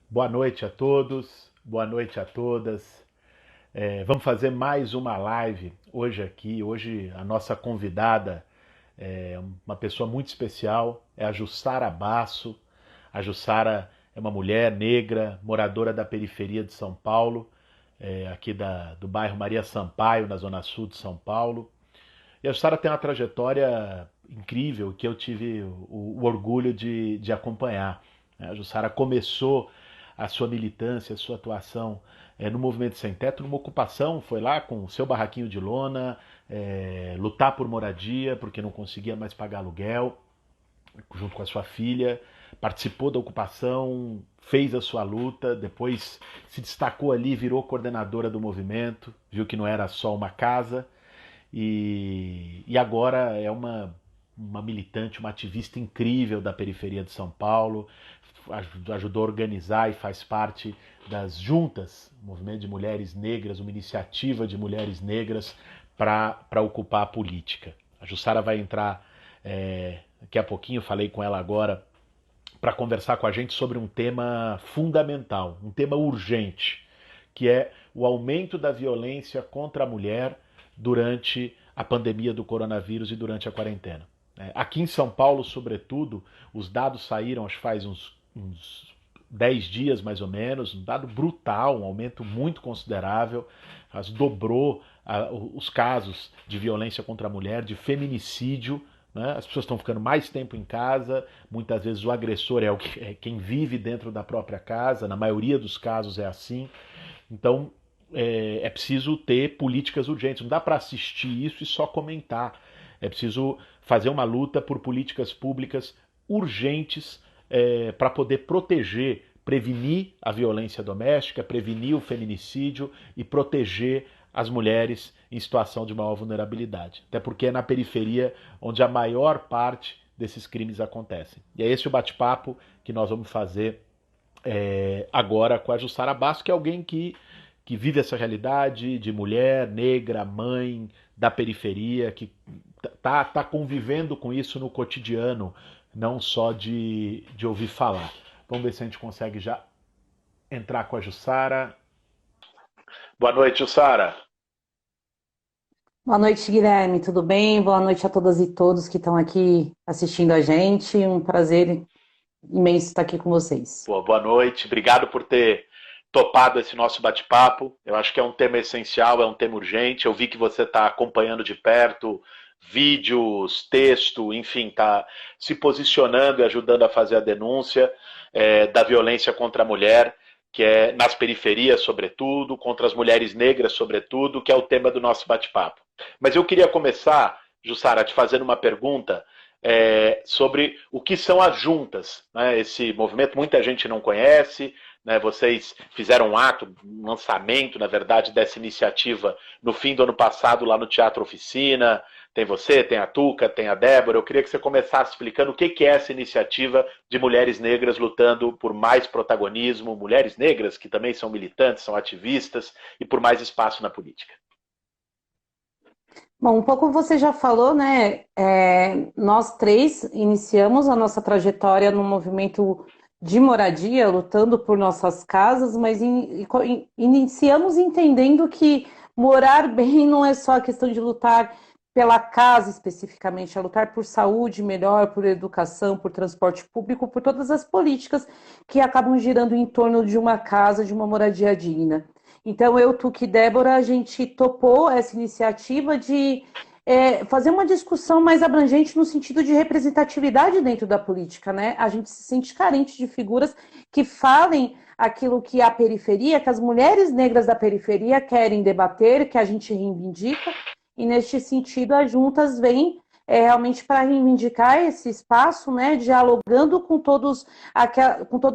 Boa noite a todos, boa noite a todas. Vamos fazer mais uma live hoje aqui. Hoje a nossa convidada é uma pessoa muito especial, é a Jussara Basso. A Jussara é uma mulher negra, moradora da periferia de São Paulo, aqui do bairro Maria Sampaio, na zona sul de São Paulo. E a Jussara tem uma trajetória incrível que eu tive o orgulho de acompanhar. A Jussara começou a sua militância, a sua atuação no Movimento Sem Teto, numa ocupação, foi lá com o seu barraquinho de lona, lutar por moradia, porque não conseguia mais pagar aluguel, junto com a sua filha, participou da ocupação, fez a sua luta, depois se destacou ali, virou coordenadora do movimento, viu que não era só uma casa, e agora é uma militante, uma ativista incrível da periferia de São Paulo, ajudou a organizar e faz parte das juntas, movimento de mulheres negras, uma iniciativa de mulheres negras para ocupar a política. A Jussara vai entrar daqui a pouquinho, falei com ela agora, para conversar com a gente sobre um tema fundamental, um tema urgente, que é o aumento da violência contra a mulher durante a pandemia do coronavírus e durante a quarentena. Aqui em São Paulo, sobretudo, os dados saíram, acho que faz uns 10 dias mais ou menos, um dado brutal, um aumento muito considerável, dobrou os casos de violência contra a mulher, de feminicídio, né? As pessoas estão ficando mais tempo em casa, muitas vezes o agressor é quem vive dentro da própria casa, na maioria dos casos é assim. Então é preciso ter políticas urgentes, não dá para assistir isso e só comentar. É preciso fazer uma luta por políticas públicas urgentes para poder proteger, prevenir a violência doméstica, prevenir o feminicídio e proteger as mulheres em situação de maior vulnerabilidade. Até porque é na periferia onde a maior parte desses crimes acontecem. E é esse o bate-papo que nós vamos fazer agora com a Jussara Basso, que é alguém que vive essa realidade de mulher, negra, mãe, da periferia, que tá convivendo com isso no cotidiano, não só de ouvir falar. Vamos ver se a gente consegue já entrar com a Jussara. Boa noite, Jussara. Boa noite, Guilherme. Tudo bem? Boa noite a todas e todos que estão aqui assistindo a gente. Um prazer imenso estar aqui com vocês. Boa noite. Obrigado por ter topado esse nosso bate-papo. Eu acho que é um tema essencial, é um tema urgente. Eu vi que você está acompanhando de perto vídeos, texto, enfim, está se posicionando e ajudando a fazer a denúncia da violência contra a mulher, que é nas periferias, sobretudo, contra as mulheres negras, sobretudo, que é o tema do nosso bate-papo. Mas eu queria começar, Jussara, te fazendo uma pergunta sobre o que são as juntas. Né? Esse movimento muita gente não conhece, né? Vocês fizeram um ato, um lançamento, na verdade, dessa iniciativa no fim do ano passado lá no Teatro Oficina. Tem você, tem a Tuca, tem a Débora. Eu queria que você começasse explicando o que é essa iniciativa de mulheres negras lutando por mais protagonismo, mulheres negras que também são militantes, são ativistas, e por mais espaço na política. Bom, um pouco você já falou, né? Nós três iniciamos a nossa trajetória no movimento de moradia, lutando por nossas casas, mas iniciamos entendendo que morar bem não é só a questão de lutar pela casa especificamente, é lutar por saúde melhor, por educação, por transporte público, por todas as políticas que acabam girando em torno de uma casa, de uma moradia digna. Então, eu, Tuque e Débora, a gente topou essa iniciativa de fazer uma discussão mais abrangente no sentido de representatividade dentro da política, né? A gente se sente carente de figuras que falem aquilo que a periferia, que as mulheres negras da periferia querem debater, que a gente reivindica, e neste sentido as juntas vêm realmente para reivindicar esse espaço, né, dialogando com todos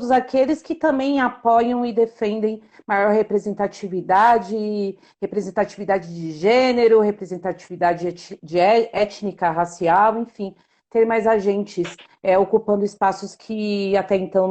aqueles que também apoiam e defendem maior representatividade, representatividade de gênero, representatividade étnica, racial, enfim, ter mais agentes ocupando espaços que até então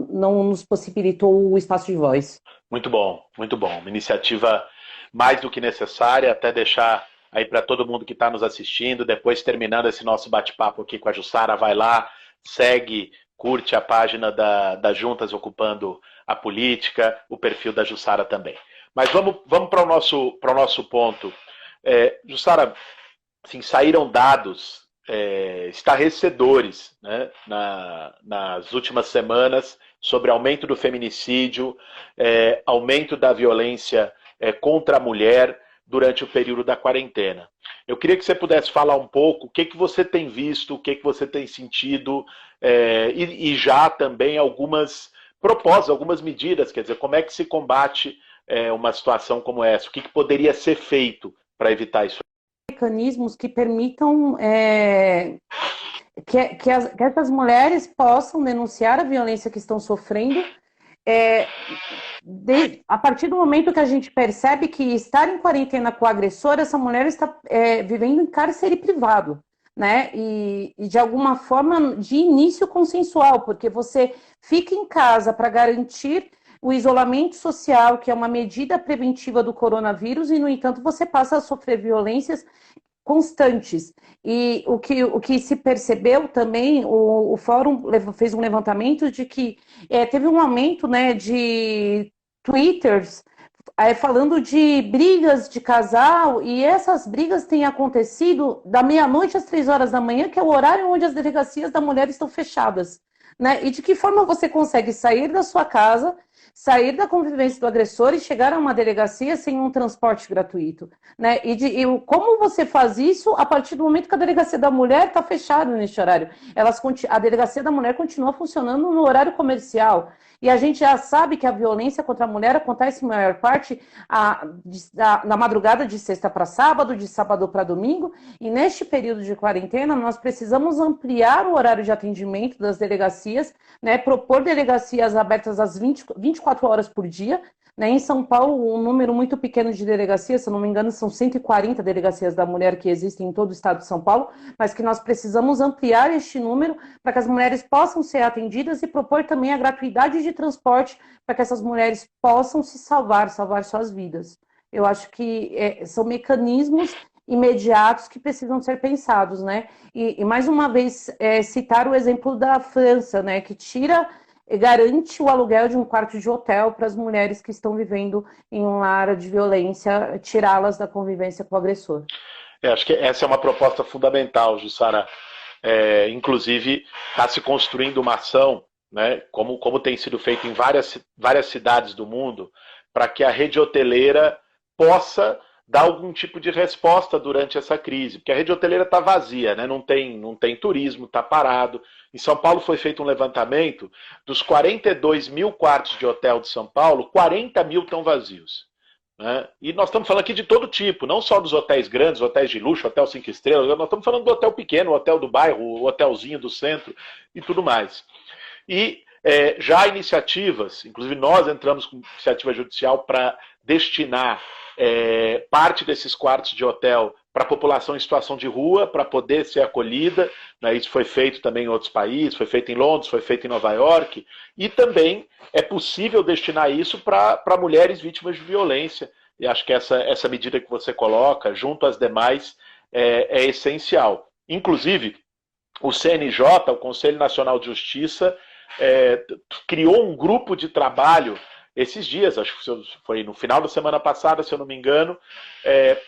não nos possibilitou o espaço de voz. Muito bom, muito bom. Uma iniciativa mais do que necessária, até deixar aí para todo mundo que está nos assistindo, depois terminando esse nosso bate-papo aqui com a Jussara, vai lá, segue curte a página das juntas ocupando a política, o perfil da Jussara também. Mas vamos para o nosso ponto. Jussara, assim, saíram dados estarrecedores, né, nas últimas semanas sobre aumento do feminicídio, aumento da violência contra a mulher durante o período da quarentena. Eu queria que você pudesse falar um pouco o que você tem visto, o que você tem sentido, e já também algumas propostas, algumas medidas, quer dizer, como é que se combate uma situação como essa, o que poderia ser feito para evitar isso? Mecanismos que permitam que essas mulheres possam denunciar a violência que estão sofrendo a partir do momento que a gente percebe que estar em quarentena com o agressor, essa mulher está vivendo em cárcere privado, né? E de alguma forma de início consensual, porque você fica em casa para garantir o isolamento social, que é uma medida preventiva do coronavírus, e, no entanto, você passa a sofrer violências constantes. E o que se percebeu também, o Fórum fez um levantamento de que teve um aumento, né, de twitters falando de brigas de casal, e essas brigas têm acontecido da meia-noite às 3 horas da manhã, que é o horário onde as delegacias da mulher estão fechadas, né? E de que forma você consegue sair da sua casa, sair da convivência do agressor e chegar a uma delegacia sem um transporte gratuito, né? E como você faz isso a partir do momento que a delegacia da mulher está fechada neste horário? A delegacia da mulher continua funcionando no horário comercial. E a gente já sabe que a violência contra a mulher acontece, em maior parte, na madrugada de sexta para sábado, de sábado para domingo. E neste período de quarentena, nós precisamos ampliar o horário de atendimento das delegacias, né, propor delegacias abertas às 24 horas por dia. Né? Em São Paulo, um número muito pequeno de delegacias, se eu não me engano, são 140 delegacias da mulher que existem em todo o estado de São Paulo, mas que nós precisamos ampliar este número para que as mulheres possam ser atendidas e propor também a gratuidade de transporte para que essas mulheres possam se salvar suas vidas. Eu acho que são mecanismos imediatos que precisam ser pensados, né? E mais uma vez, citar o exemplo da França, né, que garante o aluguel de um quarto de hotel para as mulheres que estão vivendo em uma área de violência, tirá-las da convivência com o agressor. Acho que essa é uma proposta fundamental, Jussara. Inclusive, está se construindo uma ação, né, como tem sido feito em várias cidades do mundo, para que a rede hoteleira possa dar algum tipo de resposta durante essa crise, porque a rede hoteleira está vazia, né? Não tem turismo, está parado. Em São Paulo foi feito um levantamento, dos 42 mil quartos de hotel de São Paulo, 40 mil estão vazios. Né? E nós estamos falando aqui de todo tipo, não só dos hotéis grandes, hotéis de luxo, hotel 5 estrelas, nós estamos falando do hotel pequeno, o hotel do bairro, o hotelzinho do centro e tudo mais. E já há iniciativas, inclusive nós entramos com iniciativa judicial para destinar parte desses quartos de hotel para a população em situação de rua, para poder ser acolhida. Né? Isso foi feito também em outros países, foi feito em Londres, foi feito em Nova York, e também é possível destinar isso para mulheres vítimas de violência. E acho que essa medida que você coloca, junto às demais, é essencial. Inclusive, o CNJ, o Conselho Nacional de Justiça, criou um grupo de trabalho esses dias, acho que foi no final da semana passada, se eu não me engano,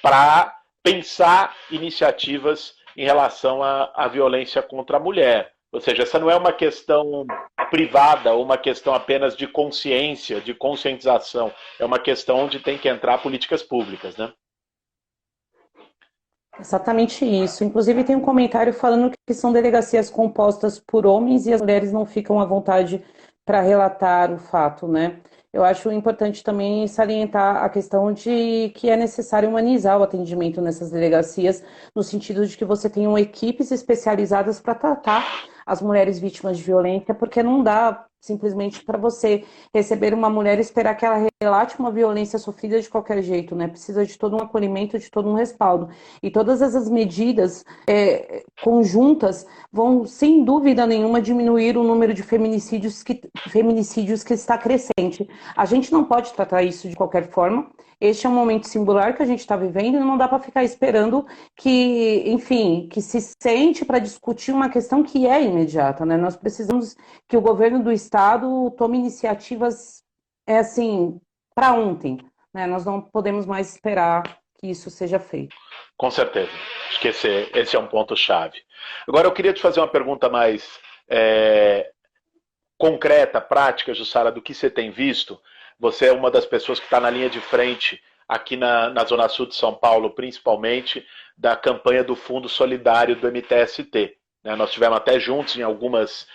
para pensar iniciativas em relação à violência contra a mulher. Ou seja, essa não é uma questão privada ou uma questão apenas de consciência, de conscientização. É uma questão onde tem que entrar políticas públicas, né? Exatamente isso. Inclusive tem um comentário falando que são delegacias compostas por homens e as mulheres não ficam à vontade para relatar o fato, né? Eu acho importante também salientar a questão de que é necessário humanizar o atendimento nessas delegacias, no sentido de que você tenham equipes especializadas para tratar as mulheres vítimas de violência, porque não dá simplesmente para você receber uma mulher e esperar que ela relate uma violência sofrida de qualquer jeito, né? Precisa de todo um acolhimento, de todo um respaldo. E todas essas medidas conjuntas vão, sem dúvida nenhuma, diminuir o número de feminicídios que está crescente. A gente não pode tratar isso de qualquer forma. este é um momento singular que a gente está vivendo e não dá para ficar esperando que, enfim, que se sente para discutir uma questão que é imediata, né? Nós precisamos que o governo do estado tome iniciativas, assim, para ontem, né? Nós não podemos mais esperar que isso seja feito. Com certeza. Acho que esse é um ponto-chave. Agora eu queria te fazer uma pergunta mais concreta, prática, Jussara, do que você tem visto. Você é uma das pessoas que está na linha de frente aqui na Zona Sul de São Paulo, principalmente, da campanha do Fundo Solidário do MTST. Nós tivemos até juntos em algumas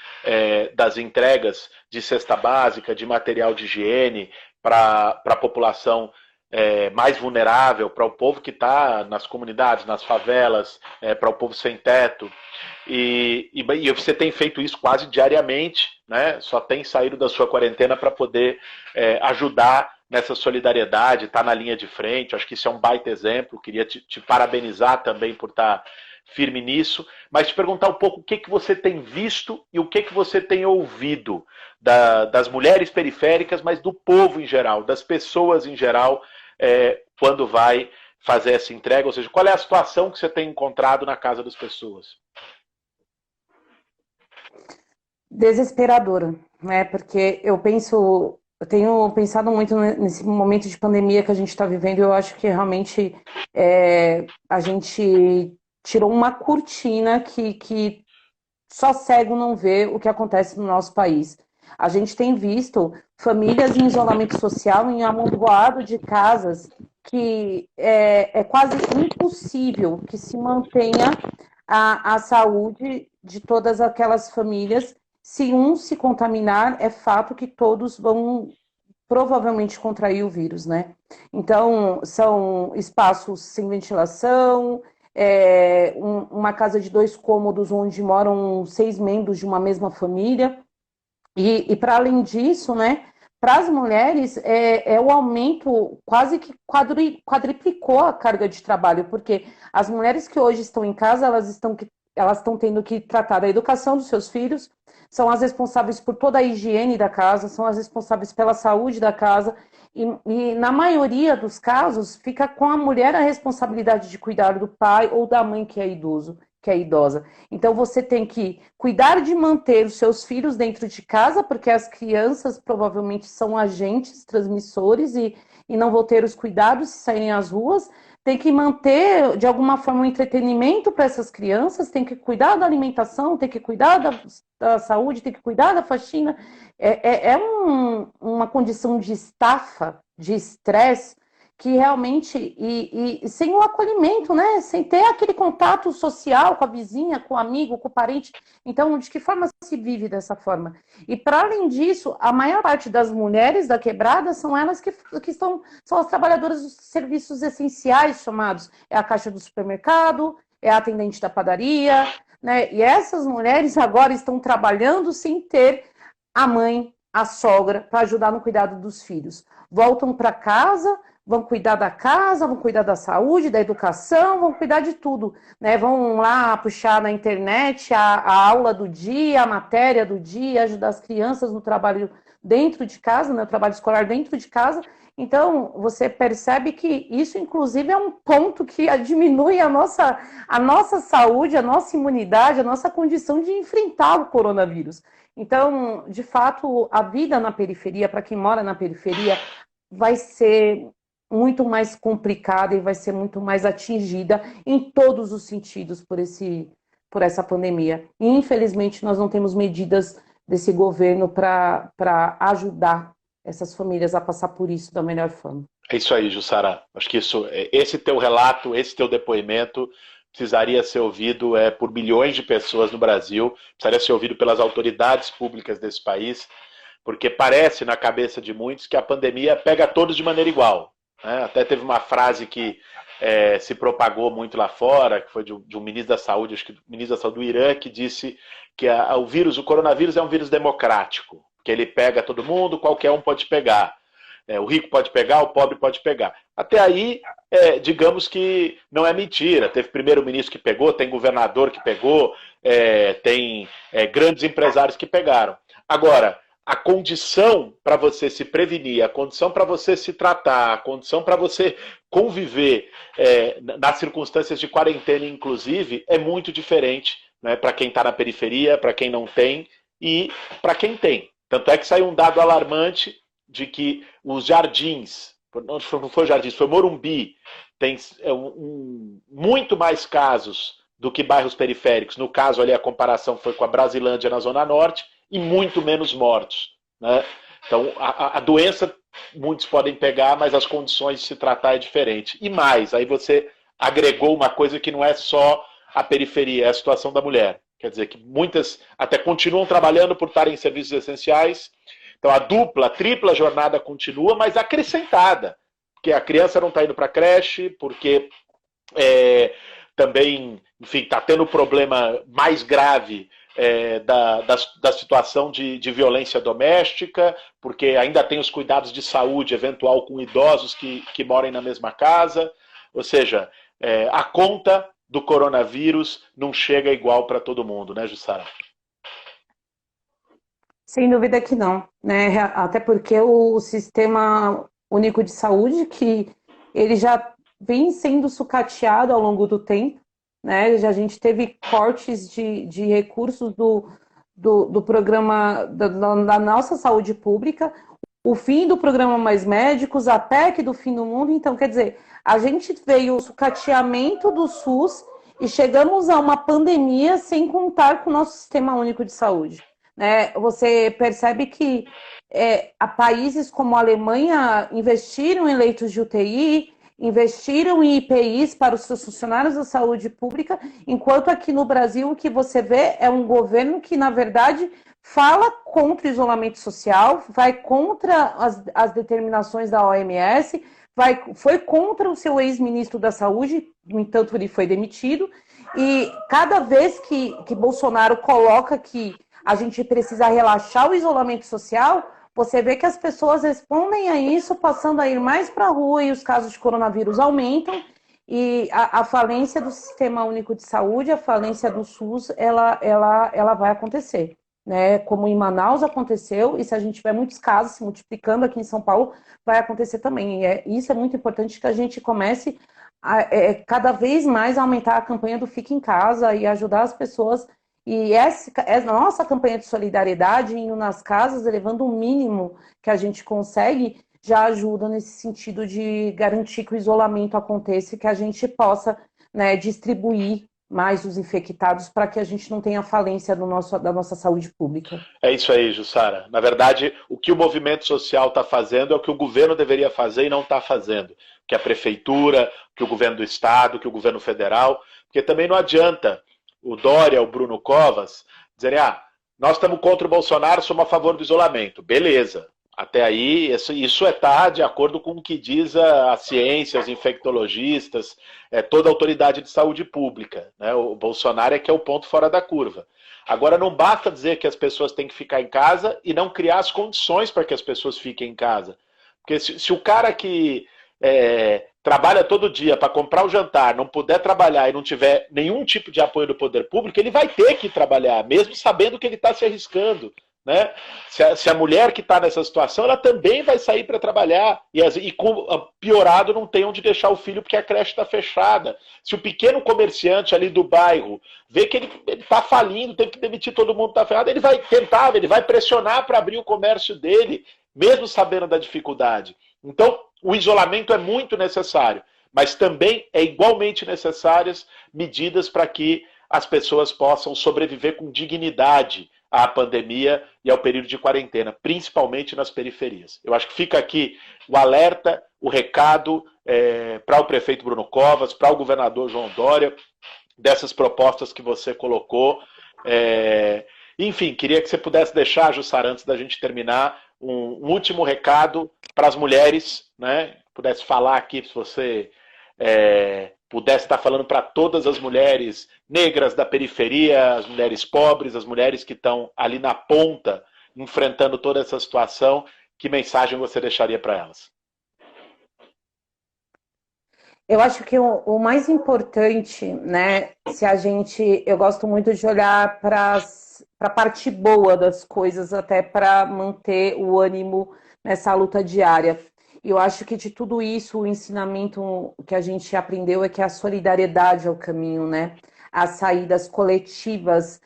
das entregas de cesta básica, de material de higiene para a população mais vulnerável, para o povo que está nas comunidades, nas favelas, para o povo sem teto. E você tem feito isso quase diariamente, né? Só tem saído da sua quarentena para poder ajudar nessa solidariedade, tá na linha de frente. Acho que isso é um baita exemplo. Queria te parabenizar também por estar firme nisso, mas te perguntar um pouco o que você tem visto e o que você tem ouvido das mulheres periféricas, mas do povo em geral, das pessoas em geral, quando vai fazer essa entrega, ou seja, qual é a situação que você tem encontrado na casa das pessoas? Desesperadora, né? Porque eu tenho pensado muito nesse momento de pandemia que a gente está vivendo. Eu acho que realmente a gente tirou uma cortina que só cego não vê o que acontece no nosso país. A gente tem visto famílias em isolamento social, em amontoado de casas, que é quase impossível que se mantenha a saúde de todas aquelas famílias. Se um se contaminar, é fato que todos vão provavelmente contrair o vírus, né? Então, são espaços sem ventilação, uma casa de 2 cômodos onde moram 6 membros de uma mesma família. E para além disso, né, para as mulheres, o aumento quase que quadriplicou a carga de trabalho, porque as mulheres que hoje estão em casa, elas estão tendo que tratar da educação dos seus filhos, são as responsáveis por toda a higiene da casa, são as responsáveis pela saúde da casa, e na maioria dos casos, fica com a mulher a responsabilidade de cuidar do pai ou da mãe que é idoso, que é idosa. Então você tem que cuidar de manter os seus filhos dentro de casa, porque as crianças provavelmente são agentes transmissores e não vão ter os cuidados se saírem às ruas. Tem que manter, de alguma forma, um entretenimento para essas crianças, tem que cuidar da alimentação, tem que cuidar da saúde, tem que cuidar da faxina. Uma condição de estafa, de estresse, que realmente, e sem o acolhimento, né? Sem ter aquele contato social com a vizinha, com o amigo, com o parente. Então, de que forma se vive dessa forma? E, para além disso, a maior parte das mulheres da quebrada são elas que são as trabalhadoras dos serviços essenciais chamados. É a caixa do supermercado, é a atendente da padaria, né? E essas mulheres agora estão trabalhando sem ter a mãe, a sogra, para ajudar no cuidado dos filhos. Voltam para casa, vão cuidar da casa, vão cuidar da saúde, da educação, vão cuidar de tudo, né? Vão lá puxar na internet a aula do dia, a matéria do dia, ajudar as crianças no trabalho dentro de casa, no trabalho escolar dentro de casa. Então, você percebe que isso, inclusive, é um ponto que diminui a nossa saúde, a nossa imunidade, a nossa condição de enfrentar o coronavírus. Então, de fato, a vida na periferia, para quem mora na periferia, vai ser muito mais complicada e vai ser muito mais atingida em todos os sentidos por essa pandemia. E, infelizmente, nós não temos medidas desse governo para ajudar essas famílias a passar por isso da melhor forma. É isso aí, Jussara. Acho que esse teu relato, esse teu depoimento precisaria ser ouvido por milhões de pessoas no Brasil, precisaria ser ouvido pelas autoridades públicas desse país, porque parece na cabeça de muitos que a pandemia pega todos de maneira igual. Até teve uma frase que se propagou muito lá fora, que foi de um ministro da Saúde, acho que o ministro da Saúde do Irã, que disse que o coronavírus é um vírus democrático, que ele pega todo mundo, qualquer um pode pegar. O rico pode pegar, o pobre pode pegar. Até aí, digamos que não é mentira. Teve primeiro-ministro que pegou, tem governador que pegou, tem grandes empresários que pegaram. Agora, a condição para você se prevenir, a condição para você se tratar, a condição para você conviver nas circunstâncias de quarentena, inclusive, é muito diferente, né, para quem está na periferia, para quem não tem e para quem tem. Tanto é que saiu um dado alarmante de que os jardins, não foi jardins, foi Morumbi, tem muito mais casos do que bairros periféricos. No caso ali a comparação foi com a Brasilândia na Zona Norte, e muito menos mortos. Né? Então, a doença muitos podem pegar, mas as condições de se tratar é diferente. E mais, aí você agregou uma coisa que não é só a periferia, é a situação da mulher. Quer dizer, que muitas até continuam trabalhando por estarem em serviços essenciais. Então, a dupla, a tripla jornada continua, mas acrescentada. Porque a criança não está indo para a creche, porque também, enfim, está tendo problema mais grave da situação de violência doméstica, porque ainda tem os cuidados de saúde eventual com idosos que morem na mesma casa. Ou seja, a conta do coronavírus não chega igual para todo mundo, né, Jussara? Sem dúvida que não, né? Até porque o Sistema Único de Saúde, que ele já vem sendo sucateado ao longo do tempo, né? A gente teve cortes de recursos do programa da nossa saúde pública, o fim do programa Mais Médicos, a PEC do fim do mundo. Então, quer dizer, a gente veio o sucateamento do SUS e chegamos a uma pandemia sem contar com o nosso Sistema Único de Saúde. Né? Você percebe que a países como a Alemanha investiram em leitos de UTI, investiram em IPIs para os seus funcionários da saúde pública, enquanto aqui no Brasil o que você vê é um governo que, na verdade, fala contra o isolamento social, vai contra as determinações da OMS, foi contra o seu ex-ministro da Saúde, no entanto ele foi demitido, e cada vez que Bolsonaro coloca que a gente precisa relaxar o isolamento social, você vê que as pessoas respondem a isso, passando a ir mais para a rua e os casos de coronavírus aumentam, e a falência do Sistema Único de Saúde, a falência do SUS, ela vai acontecer. Né? Como em Manaus aconteceu, e se a gente tiver muitos casos se multiplicando aqui em São Paulo, vai acontecer também. Isso é muito importante que a gente comece cada vez mais a aumentar a campanha do Fique em Casa e ajudar as pessoas. E essa nossa campanha de solidariedade, indo nas casas, elevando o mínimo que a gente consegue, já ajuda nesse sentido de garantir que o isolamento aconteça e que a gente possa, né, distribuir mais os infectados para que a gente não tenha falência da nossa saúde pública. É isso aí, Jussara. Na verdade, o que o movimento social está fazendo é o que o governo deveria fazer e não está fazendo. Que a prefeitura, que o governo do estado, que o governo federal, porque também não adianta o Dória, o Bruno Covas, dizerem, nós estamos contra o Bolsonaro, somos a favor do isolamento. Beleza. Até aí, isso está de acordo com o que diz a ciência, os infectologistas, toda a autoridade de saúde pública. Né? O Bolsonaro é que é o ponto fora da curva. Agora, não basta dizer que as pessoas têm que ficar em casa e não criar as condições para que as pessoas fiquem em casa. Porque se o cara que trabalha todo dia para comprar o jantar, não puder trabalhar e não tiver nenhum tipo de apoio do poder público, ele vai ter que trabalhar, mesmo sabendo que ele está se arriscando. Né? Se a mulher que está nessa situação, ela também vai sair para trabalhar e piorado não tem onde deixar o filho porque a creche está fechada. Se o pequeno comerciante ali do bairro vê que ele está falindo, teve que demitir todo mundo, está ferrado, ele vai tentar, ele vai pressionar para abrir o comércio dele, mesmo sabendo da dificuldade. Então, o isolamento é muito necessário, mas também é igualmente necessárias medidas para que as pessoas possam sobreviver com dignidade à pandemia e ao período de quarentena, principalmente nas periferias. Eu acho que fica aqui o alerta, o recado para o prefeito Bruno Covas, para o governador João Dória, dessas propostas que você colocou. Enfim, queria que você pudesse deixar, Jussara, antes da gente terminar, um último recado para as mulheres, né? Pudesse falar aqui, se você pudesse estar falando para todas as mulheres negras da periferia, as mulheres pobres, as mulheres que estão ali na ponta, enfrentando toda essa situação, que mensagem você deixaria para elas? Eu acho que o mais importante, né, eu gosto muito de olhar para para a parte boa das coisas, até para manter o ânimo nessa luta diária. E eu acho que de tudo isso, o ensinamento que a gente aprendeu é que a solidariedade é o caminho, né? As saídas coletivas,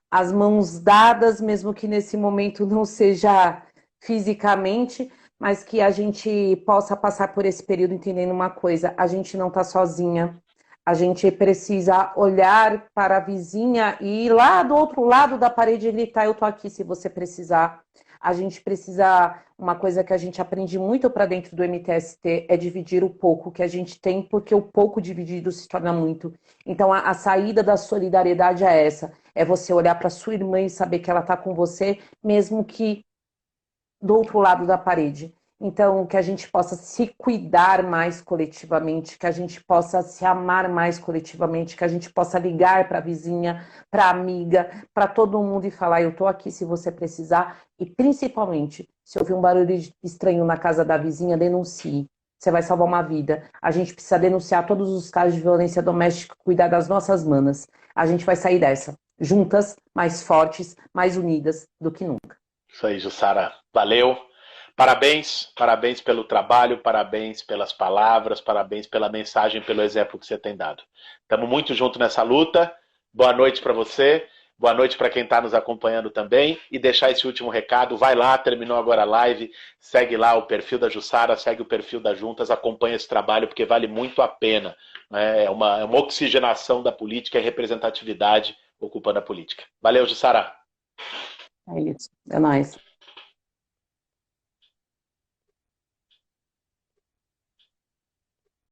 as mãos dadas, mesmo que nesse momento não seja fisicamente, mas que a gente possa passar por esse período entendendo uma coisa: a gente não está sozinha. A gente precisa olhar para a vizinha e ir lá do outro lado da parede ele tá, eu tô aqui se você precisar. A gente precisa, uma coisa que a gente aprende muito para dentro do MTST é dividir o pouco que a gente tem, porque o pouco dividido se torna muito. Então a saída da solidariedade é essa, é você olhar para sua irmã e saber que ela está com você, mesmo que do outro lado da parede. Então, que a gente possa se cuidar mais coletivamente, que a gente possa se amar mais coletivamente, que a gente possa ligar para a vizinha, para a amiga, para todo mundo e falar: eu estou aqui se você precisar. E principalmente, se ouvir um barulho estranho na casa da vizinha, denuncie. Você vai salvar uma vida. A gente precisa denunciar todos os casos de violência doméstica, cuidar das nossas manas. A gente vai sair dessa, juntas, mais fortes, mais unidas do que nunca. Isso aí, Jussara. Valeu. Parabéns, parabéns pelo trabalho, parabéns pelas palavras, parabéns pela mensagem, pelo exemplo que você tem dado. Estamos muito juntos nessa luta. Boa noite para você, boa noite para quem está nos acompanhando também. E deixar esse último recado, vai lá, terminou agora a live, segue lá o perfil da Jussara, segue o perfil da Juntas, acompanha esse trabalho, porque vale muito a pena. Né? É uma oxigenação da política e representatividade ocupando a política. Valeu, Jussara. É isso, é nóis.